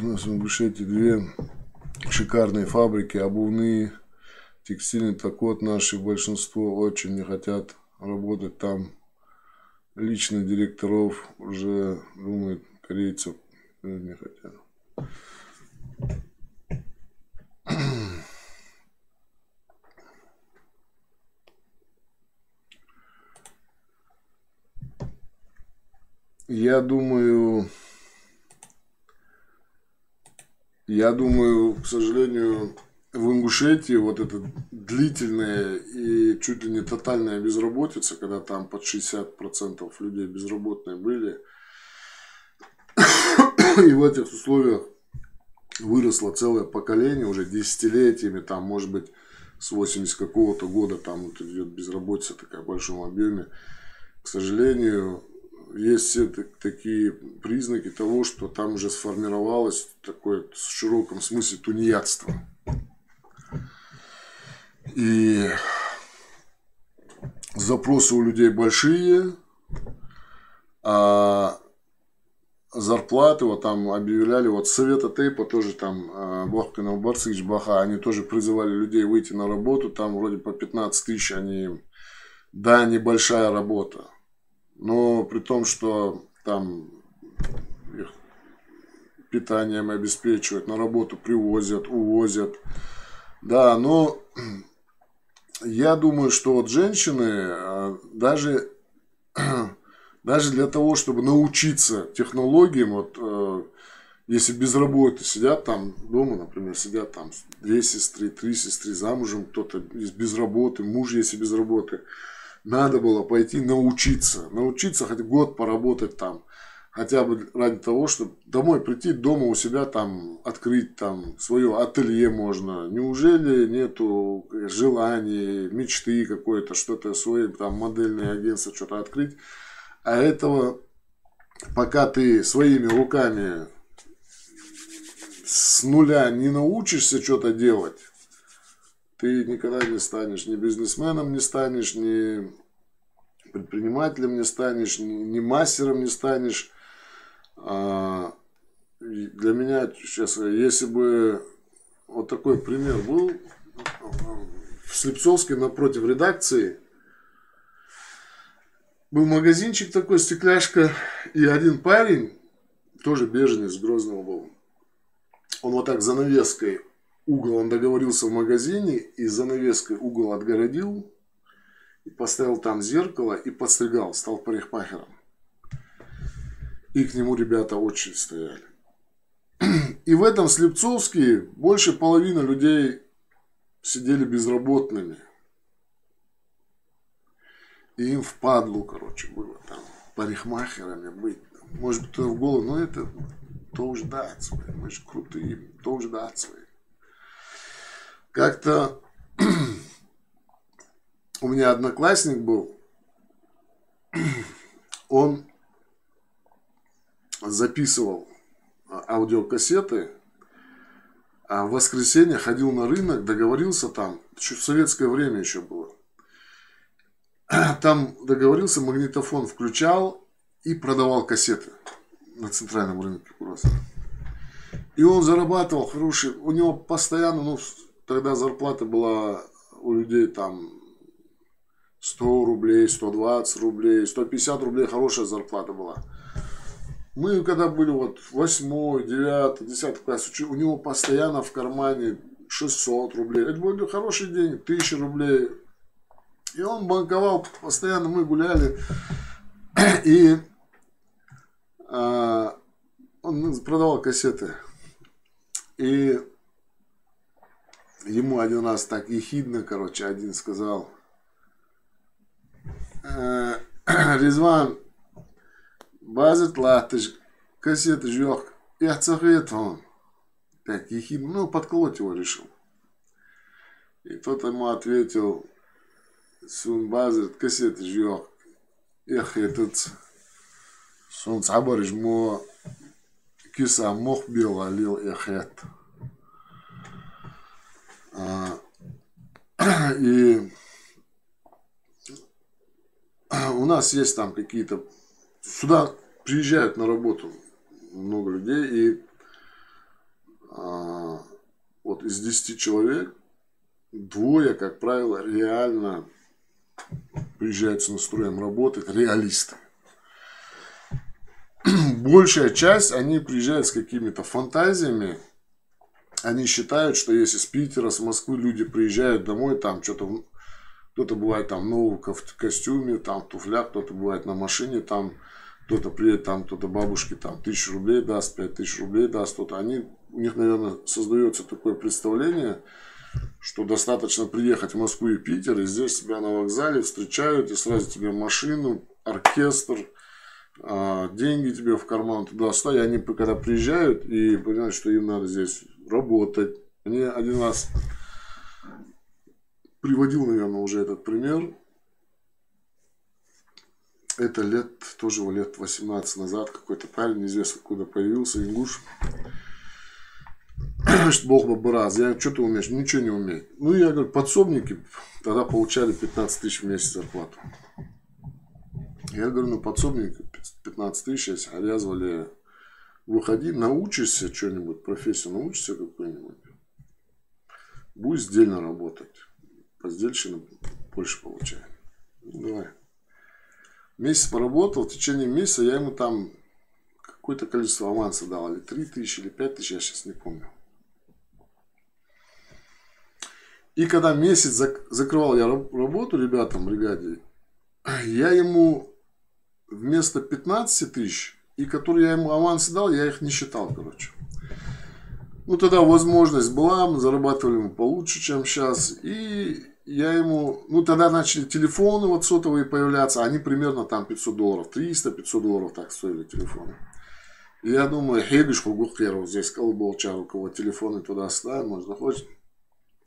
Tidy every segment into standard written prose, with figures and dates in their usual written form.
У нас в Ингушетии две шикарные фабрики, обувные, текстильный. Так вот, наши большинство очень не хотят работать там. Лично директоров уже думают, корейцев не хотят. Я думаю, к сожалению, в Ингушетии вот эта длительная и чуть ли не тотальная безработица, когда там под 60% людей безработные были, и в этих условиях выросло целое поколение уже десятилетиями, там, может быть, с 80 какого-то года там вот идет безработица такая в большом объеме. К сожалению, есть все такие признаки того, что там уже сформировалось такое в широком смысле тунеядство. И запросы у людей большие, а зарплаты, вот там объявляли, вот Совета Тейпа тоже там, Бахкина Барцевич Баха, они тоже призывали людей выйти на работу, там вроде по 15 тысяч они, да, небольшая работа, но при том, что там их питанием обеспечивают, на работу привозят, увозят, да, но я думаю, что вот женщины даже для того, чтобы научиться технологиям, вот если без работы сидят там дома, например, сидят там 2 сестры, 3 сестры, замужем кто-то без работы, муж если без работы, надо было пойти научиться хоть год поработать там, хотя бы ради того, чтобы домой прийти, дома у себя там открыть там свое ателье можно. Неужели нету желаний, мечты какой-то, что-то свое, там модельное агентство, что-то открыть? А этого, пока ты своими руками с нуля не научишься что-то делать, ты никогда не станешь ни бизнесменом, не станешь, ни предпринимателем не станешь, ни мастером не станешь. Для меня сейчас, если бы вот такой пример был, в Слепцовске напротив редакции был магазинчик такой, стекляшка, и один парень, тоже беженец Грозного был, он вот так занавеской угол, он договорился в магазине, и занавеской угол отгородил, и поставил там зеркало, и подстригал, стал парикмахером. И к нему ребята очередь стояли. И в этом Слепцовске больше половины людей сидели безработными. И им впадлу, короче, было там парикмахерами быть. Может быть, в голову, но это тоже дать свои. Мы же крутые, тоже дать свои. Как-то у меня одноклассник был, он записывал аудиокассеты, а в воскресенье ходил на рынок, договорился там, в советское время еще было, там договорился, магнитофон включал и продавал кассеты на центральном рынке просто. И он зарабатывал хороший, у него постоянно, ну, тогда зарплата была у людей там 100 рублей, 120 рублей, 150 рублей, хорошая зарплата была. Мы когда были вот 8, 9, 10 класс, у него постоянно в кармане 600 рублей. Это были хорошие деньги, 1000 рублей. И он банковал постоянно, мы гуляли. И он продавал кассеты. И ему один раз так ехидно, короче, один сказал: Резван, базит латыш, кассеты жёг, я цахет он. Так, ехидно, ну, подколоть его решил. И тот ему ответил: Сун базит, кассеты жёг, эх, этот, сун цабариш мо, киса мох бел, алил, эх, это. И у нас есть там какие-то... Сюда приезжают на работу много людей, и вот из 10 человек, двое, как правило, реально приезжают с настроем работать, реалисты. Большая часть, они приезжают с какими-то фантазиями. Они считают, что если с Питера, с Москвы люди приезжают домой, там что-то, кто-то бывает там в новом костюме, там в туфлях, кто-то бывает на машине, там кто-то приедет, там кто-то бабушке там 1000 рублей даст, 5000 рублей даст, кто-то. У них, наверное, создается такое представление, что достаточно приехать в Москву и Питер, и здесь тебя на вокзале встречают, и сразу тебе машину, оркестр, деньги тебе в карман туда-сюда. И они, когда приезжают и понимают, что им надо здесь работать. Мне один раз приводил, наверное, уже этот пример. Это тоже лет 18 назад какой-то парень, неизвестно откуда появился, ингуш. Что Бог бабараз, я что ты умеешь? Ничего не умею. Ну, я говорю, подсобники тогда получали 15 тысяч в месяц зарплату. Я говорю, ну, подсобники 15 тысяч, если обвязывали, выходи, научишься что-нибудь, профессию научишься какую-нибудь, будешь сдельно работать. По сдельщину больше получаем. Ну, давай. Месяц поработал, в течение месяца я ему там какое-то количество аванса дал, или 3000, или 5000, я сейчас не помню. И когда месяц закрывал я работу ребятам в бригаде, я ему вместо 15 тысяч, и которые я ему аванс дал, я их не считал, короче. Ну, тогда возможность была, мы зарабатывали ему получше, чем сейчас. И я ему, ну, тогда начали телефоны вот сотовые появляться, они примерно там $500, 300-500 долларов так стоили телефоны. И я думаю, хегиш хугухеров здесь, колболчар, у кого телефоны туда-сюда, может, захочет.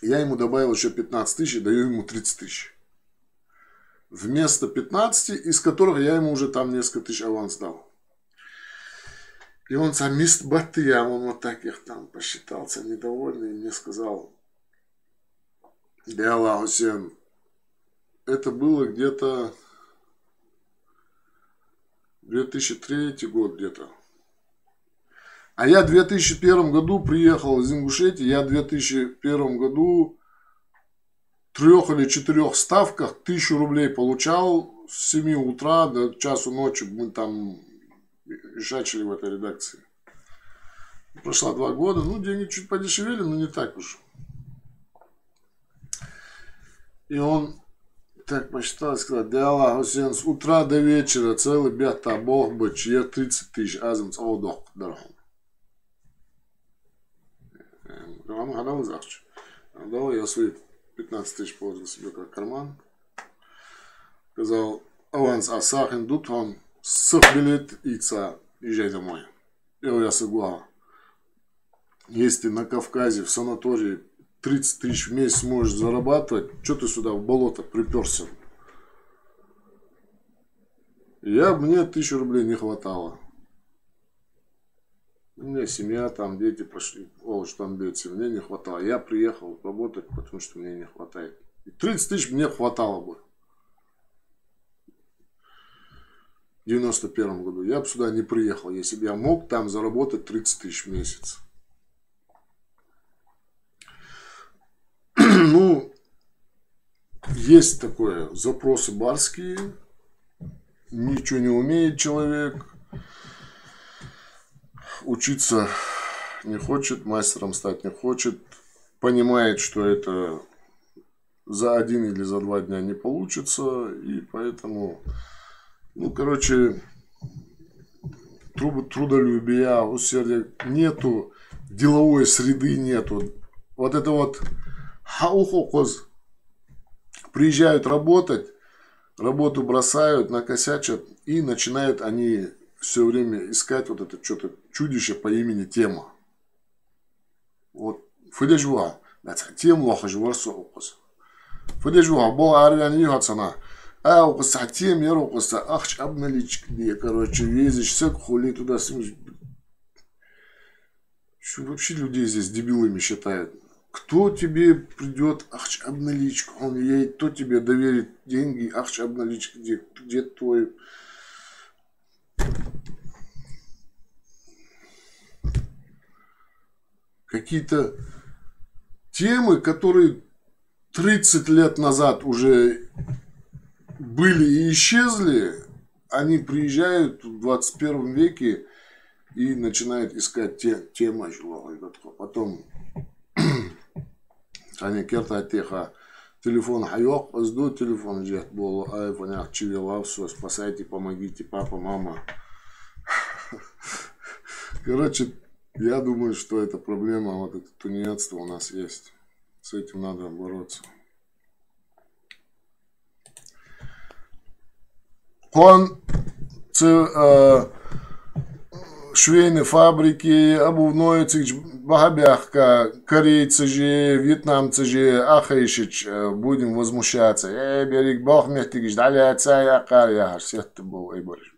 Я ему добавил еще 15 тысяч и даю ему 30 тысяч. Вместо 15, из которых я ему уже там несколько тысяч аванс дал. И он сам мист Батыя, он вот так их там посчитался недовольный, и мне сказал, Аллах Хусейн, это было где-то 2003 год где-то. А я в 2001 году приехал из Ингушетии, я в 2001 году в 3 или 4 ставках 1000 рублей получал с 7 утра до часу ночи. Мы там решачили в этой редакции. Прошло 2 года, ну деньги чуть подешевели, но не так уж. И он так посчитал и сказал, да Аллах Хусейн, с утра до вечера целый бята Бог бы, чье 30 тысяч азам цаудох дархам. Дал я свои 15 тысяч положил себе как карман. Сказал, аванс асахин дутхан, сых билет ица, езжай домой. Я согласен. Если на Кавказе, в санатории 30 тысяч в месяц можешь зарабатывать, что ты сюда в болото приперся? Мне 1000 рублей не хватало. У меня семья, там дети пошли, там дети, мне не хватало. Я приехал работать, потому что мне не хватает. И 30 тысяч мне хватало бы. В 91 году. Я бы сюда не приехал, если бы я мог там заработать 30 тысяч в месяц. Ну, есть такое, запросы барские, ничего не умеет человек, учиться не хочет, мастером стать не хочет, понимает, что это за 1 или за 2 дня не получится, и поэтому, ну, короче, трудолюбия, усердия нету, деловой среды нету. Вот это вот хаухокоз. Приезжают работать, работу бросают, накосячат, и начинают они все время искать вот это что-то чудище по имени Тема. Вот. Фудежуа. Тем лоха жуарсо окоз. Фудежуа. Бол арвян юхацана. А окоз тем яр окоз. Ахч обналички. Короче, ездишь, все хули туда. Что вообще людей здесь дебилами считают? Кто тебе придет, ахч обналичку? Кто тебе доверит деньги, ахч обналичку? Где твой? какие-то темы, которые 30 лет назад уже были и исчезли, они приезжают в 21 веке и начинают искать темы. Потом они кертатеха телефон хайок, жду телефон жет был, айфон чивила, все, спасайте, помогите, папа, мама. Короче, я думаю, что эта проблема, вот это тунеядство у нас есть. С этим надо бороться. Швейные фабрики, обувной цех, бахабяхка, корейцы же, вьетнамцы же, ахайшич, будем возмущаться. Берег бог мехтигиш, дали отца, я кар, я всех ты был, эй, борщ.